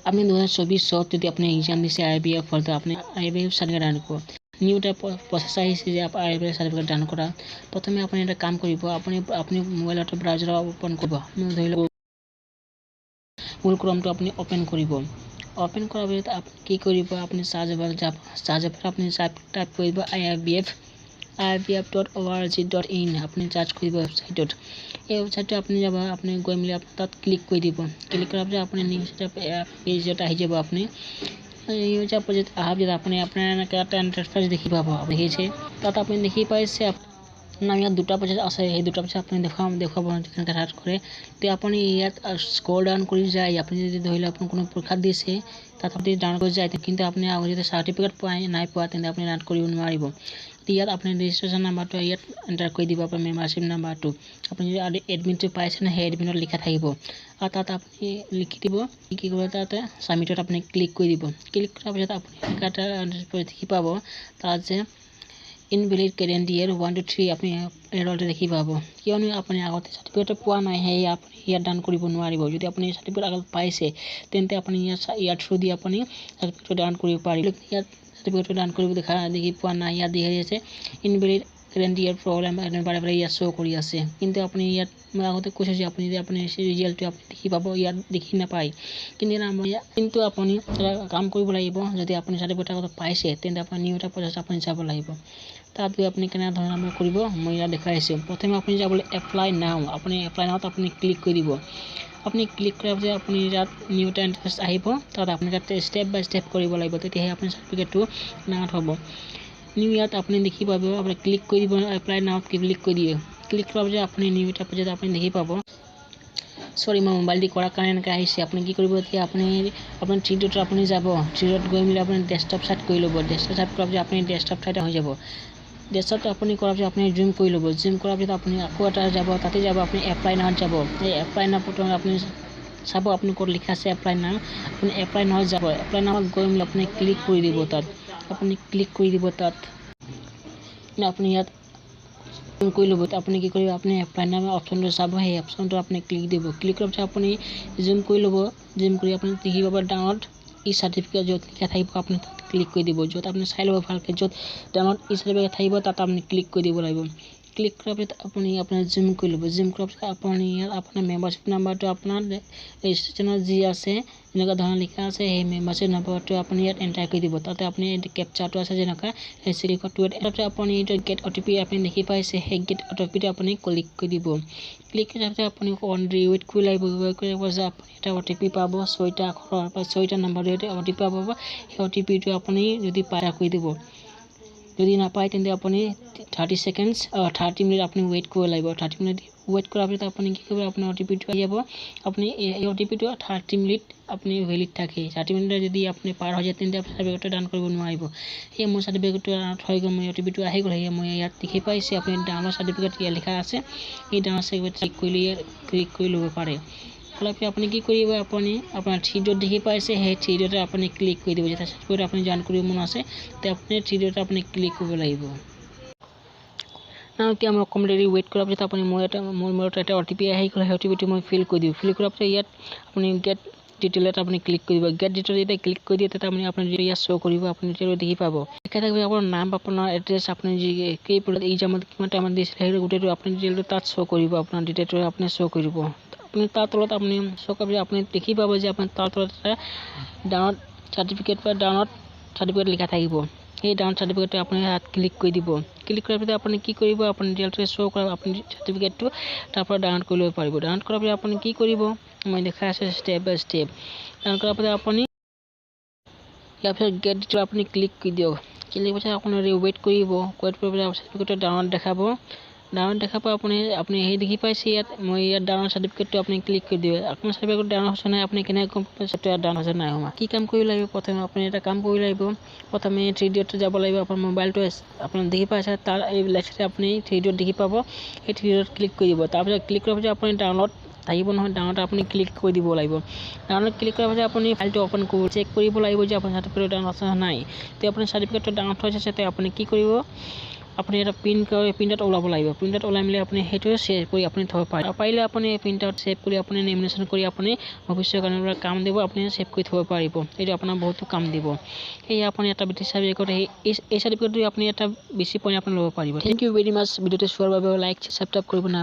আপনি 2024 যদি আপনি এক্সাম দিছে IBF তো আপনি IBF সার্টিফিকেট আনিব নিউ এটা প্রসেস আহিছে যে IBF সার্টিফিকেট ডাউনলোড কৰা প্ৰথমে আপুনি এটা কাম কৰিব আপুনি মোবাইলত ব্ৰাউজাৰ ওপেন কৰিব ধৰি লওক গুগল ক্ৰোমটো আপুনি ওপেন কৰিব ওপেন কৰাৰ পিছত আপুনি কি কৰিব আপুনি সাৰ্চ বাৰ আপুনি টাইপ কৰিব IBF.org.in আপুনি সাৰ্চ কৰিব ওয়েবসাইটত এই ওয়েবসাইটটো আপুনি যাব আপুনি গৈ মিলি তাত ক্লিক কৰি দিব ক্লিক কৰাৰ পিছত আপুনি নিউজ পেজত আহি যাব আপুনি এই যে পেজত আহাৰ পিছত আপুনি আপোনাৰ এটা ইন্টাৰফেস দেখি পাব দেখিছে তাত আপুনি দেখি পাইছে না ইয়াত দুটা পেজ আছে এই দুটা পেজ আপুনি দেখাব কাট কৰে তে আপুনি ইয়াত স্ক্ৰল ডাউন কৰি যায় আপুনি যদি ধৰিলে আপুনি কোনো পৰীক্ষা দিছে তাত আপুনি ডাউন কৰি যায় কিন্তু আপুনি আগতে সাৰ্টিফিকেট নাই পোৱা তেন্তে আপুনি ডাউন কৰিব নোৱাৰিব ইয়াত আপুনি ৰেজিষ্ট্ৰেচন নাম্বাৰটো ইয়াত এন্টাৰ কৰি দিব আপোনাৰ মেম্বাৰশ্বিপ নাম্বাৰটো আপুনি যদি এডমিটটো পাইছে না সেই এডমিটত লিখা থাকিব আৰু তাত আপুনি লিখি দিব কি কৰিব তাতে সাবমিটত আপুনি ক্লিক কৰি দিব ক্লিক কৰাৰ পিছত আপুনি এটা দেখি পাব তাত যে ইনভ্যালিড কারেন্ট ইয়ার 1 to 3 আপনি এররটা দেখি পাব কিয়নো আপনি আগতে সার্টিফিকেট পোৱা নাই হে আপনি ইয়াত ডাউন কৰিব নোৱাৰিব যদি আপনি সাৰ্টিফিকেট আগত পাইছে তেন্তে আপনি ইয়াত থ্ৰু দি আপনি সাৰ্টিফিকেট ডাউন কৰিব পাৰিব ইয়াত সাৰ্টিফিকেট ডাউন কৰিব দেখি পোৱা নাই ইয়াত দেখি আছে ইনভ্যালিড কাৰেন্ট ইয়াৰ প্ৰবলেম বাৰে ইয়াত শো কৰি আছে কিন্তু আপনি ইয়াত মই আগতে কৈছো যে আপনি ৰিজাল্টটো আপনি দেখি পাব ইয়াত দেখি নাপায় কিন্তু আপনি কাম কৰিব লাগিব যদি আপনি সাৰ্টিফিকেট আগত পাইছে তেন্তে আপনি নিউ এটা প্ৰচেছ আপনি যাব লাগিব তাত গৈ আপনি কেনে ধৰণৰ কৰিব মই ইয়াত দেখাইছো প্ৰথমে আপনি যাব এপ্লাই নাও আপনি এপ্লাই নাওত আপনি ক্লিক কৰি দিব আপনি ক্লিক কৰাৰ পিছত আপনি ইয়াত নিউ এটা ইন্টাৰফেস আহিব তাত আপনি স্টেপ বাই স্টেপ কৰিব লাগিব তেতিয়াহে আপনি সাৰ্টিফিকেটটো ডাউনলোড হ'ব নিউ ইয়াত আপনি দেখি পাব আপনি ক্লিক কৰি দিব এপ্লাই নাওত ক্লিক কৰি দিয়ে ক্লিক কৰাৰ পিছত আপনি নিউ এটা পেজত আপনি দেখি পাব সৰি মই মোবাইল দি কৰাৰ কাৰণে এনেকৈ আহিছে আপুনি কি কৰিব এতিয়া আপুনি আপোনাৰ থ্ৰীডত আপুনি যাব থ্ৰীডত গৈ মিলি আপুনি ডেস্কটপ সেট কৰি ল'ব ডেস্কটপ সেট কৰাৰ পিছত আপুনি ডেস্কটপ ঠাইতে হৈ যাব ডেস্কটপ আপুনি কৰাৰ পিছত আপুনি জুম কৰি ল'ব জুম কৰাৰ পিছত আপুনি আকৌ এটা যাব তাতে যাব আপুনি এপ্লাই নাওত যাব এই এপ্লাই নাও প্ৰথমে আপুনি চাব আপুনি ক'ত লিখা আছে এপ্লাই নাও আপুনি এপ্লাই নাওত যাব এপ্লাই নাওত গৈ মিলি আপুনি ক্লিক কৰি দিব তাত আপুনি ক্লিক কৰি দিব তাত আপুনি ইয়াত কৰি ল'ব আপুনি কি কৰিব আপুনি এপ্লাই নাও অপশ্যনটো চাব সেই অপশ্যনটো আপুনি ক্লিক দিব ক্লিক কৰাৰ পিছত আপুনি জুম কৰি ল'ব জুম কৰি আপুনি দেখি পাব ডাউনলোড ই সাৰ্টিফিকেট য'ত লিখা থাকিব আপুনি তাত ক্লিক কৰি দিব য'ত আপুনি চাই ল'ব ভালকৈ য'ত ডাউনলোড ই সাৰ্টিফিকেট থাকিব তাত আপুনি ক্লিক কৰি দিব লাগিব ক্লিক কৰাৰ পিছত আপুনি আপোনাৰ জুম কৰি ল'ব জুম কৰাৰ পিছত আপুনি ইয়াত আপোনাৰ মেম্বাৰশ্বিপ নাম্বাৰটো আপোনাৰ ৰেজিষ্ট্ৰেশ্যনত যি আছে এনেকুৱা ধৰণৰ লিখা আছে সেই মেম্বাৰশ্বিপ নাম্বাৰটো আপুনি ইয়াত এণ্টাৰ কৰি দিব তাতে আপুনি কেপচাৰটো আছে যেনেকুৱা সেই চিলিকটো তাতে আপুনি এইটো গেট OTP আপুনি দেখি পাইছে সেই গেট OTPটো আপুনি ক্লিক কৰি দিব ক্লিক কৰাৰ পিছত আপুনি অনলি ৱেইট কৰি লাগিব ৱেইট কৰাৰ পিছত আপুনি এটা OTP পাব 6টা আখৰৰ বা 6টা নম্বৰ এটা OTP পাব সেই OTPটো আপুনি যদি পাৰা কৰি দিব যদি নাপায় তেন্তে আপুনি 30 সেকেন্ডস 30 মিনিট আপনি ওয়েট কৰিব লাগিব 30 মিনিট ওয়েট কৰাৰ পিছত আপুনি কি কৰিব আপোনাৰ OTPটো আহি যাব আপুনি এই OTPটো 30 মিনিট আপনি ভ্যালিড থাকে 30 মিনিট যদি আপনি পাৰ হৈ যায় তেন্তে আপুনি সাৰ্টিফিকেটটো ডাউন কৰিব নোৱাৰিব এই মোৰ সাৰ্টিফিকেটটো হৈ গ'ল মই OTPটো আহি গ'ল মই ইয়াত দেখি পাইছে আপুনি ডাউনলোড সাৰ্টিফিকেট ইয়াত লিখা আছে এই ডাউনলোড সাৰ্টিফিকেট ক্লিক কৰি ল'ব পাৰে ফলকে আপুনি কি কৰিব আপুনি আপোনাৰ থ্ৰীডত দেখি পাইছে সেই থ্ৰীডতে আপুনি ক্লিক কৰি দিব যেটা সাৰ্টিফিকেট আপুনি জান কৰিব মন আছে তে আপুনি থ্ৰীডত আপুনি ক্লিক কৰিব লাগিব না এতিয়া মই কমপ্লিটলি ওয়েট কৰাৰ পিছত আপুনি মোৰ এটা OTP আহি গ'ল সেই OTPটো মই ফিল কৰি দিওঁ ফিল কৰাৰ পিছত ইয়াত আপুনি গেট ডিটেইলত আপুনি ক্লিক কৰিব গেট ডিটেইলত এটা ক্লিক কৰি দিয়ে তাতে আপুনি আপোনাৰ ইয়াত শো কৰিব আপুনি ডিটেইল দেখি পাব লিখা থাকিব আপোনাৰ নাম আপোনাৰ এড্ৰেছ আপুনি যি কি এক্সামত কিমান টাইমত দিছিল সেই গোটেইটো আপুনি ডিটেইলটো তাত শো কৰিব আপোনাৰ ডিটেইলটো আপুনি শো কৰিব আপুনি তাৰ তলত আপুনি শো কৰিব আপুনি দেখি পাব যে আপুনি তাৰ তলত ডাউনলোড সাৰ্টিফিকেট বা ডাউনলোড সাৰ্টিফিকেট লিখা থাকিব এই ডাউনলোড সাৰ্টিফিকেটটো আপুনি হাত ক্লিক কৰি দিব ক্লিক কৰাৰ পিছত আপুনি কি কৰিব আপুনি ডিটেইলটো শো কৰা আপুনি সাৰ্টিফিকেটটো তাৰ পৰা ডাউনলোড কৰি ল'ব পাৰিব ডাউনলোড কৰাৰ পিছত আপুনি কি কৰিব মই দেখা আছে স্টেপ বাই স্টেপ ডাউনলোড কৰাৰ পিছত আপুনি ইয়াৰ পিছত গেট ডিটেইল আপুনি ক্লিক কৰি দিয়ক ক্লিক কৰাৰ পিছত আপুনি ওয়েট কৰিব সাৰ্টিফিকেটটো ডাউনলোড দেখাব আপুনি এই দেখি পাইছে ইয়াত মই ইয়াত ডাউনলোড সাৰ্টিফিকেটটো আপুনি ক্লিক কৰি দিও আপোনাৰ সাৰ্টিফিকেট ডাউনলোড হৈছে নাই আপুনি কেনে কম সফটওয়্যাৰ ডাউনলোড হৈছে নাই হোৱা কি কাম কৰিব লাগিব প্ৰথমে আপুনি এটা কাম কৰিব লাগিব প্ৰথমে 3Dত যাব লাগিব আপোনাৰ মোবাইলটো আপুনি দেখি পাইছে তাৰ এই লেখতে আপুনি 3Dত দেখি পাব এই 3Dত ক্লিক কৰি দিব তাৰ পিছত ক্লিক কৰাৰ পিছত আপুনি ডাউনলোড থাকিব নহয় ডাউনলোড আপুনি ক্লিক কৰি দিব লাগিব ডাউনলোড ক্লিক কৰাৰ পিছত আপুনি ফাইলটো ওপেন কৰি চেক কৰিব লাগিব যে আপোনাৰ সাৰ্টিফিকেট ডাউনলোড হৈছে নাই তে আপোনাৰ সাৰ্টিফিকেটটো ডাউনলোড হৈছে তে আপুনি কি কৰিব আপুনি এটা প্ৰিণ্ট ওলাব লাগিব। প্ৰিণ্ট ওলাই মেলি আপুনি সেইটোৱে ছেভ কৰি আপুনি থ'ব পাৰে। পাৰিলে আপুনি প্ৰিণ্ট ছেভ কৰি আপুনি লেমিনেশ্যন কৰি আপুনি ভৱিষ্যতৰ কাৰণে কাম দিব, আপুনি ছেভ কৰি থ'ব পাৰিব। এইটো আপোনাৰ বহুতো কাম দিব। সেয়ে আপুনি এটা ব্ৰিটিছ চাৰ্টিফিকেট এই চাৰ্টিফিকেটটো আপুনি এটা বেছি পইণ্ট আপুনি ল'ব পাৰিব। থেংক ইউ ভেৰি মাছ। ভিডিঅ'টো চোৱাৰ বাবে লাইক ছাবস্ক্ৰাইব কৰিব নাপাহৰিব।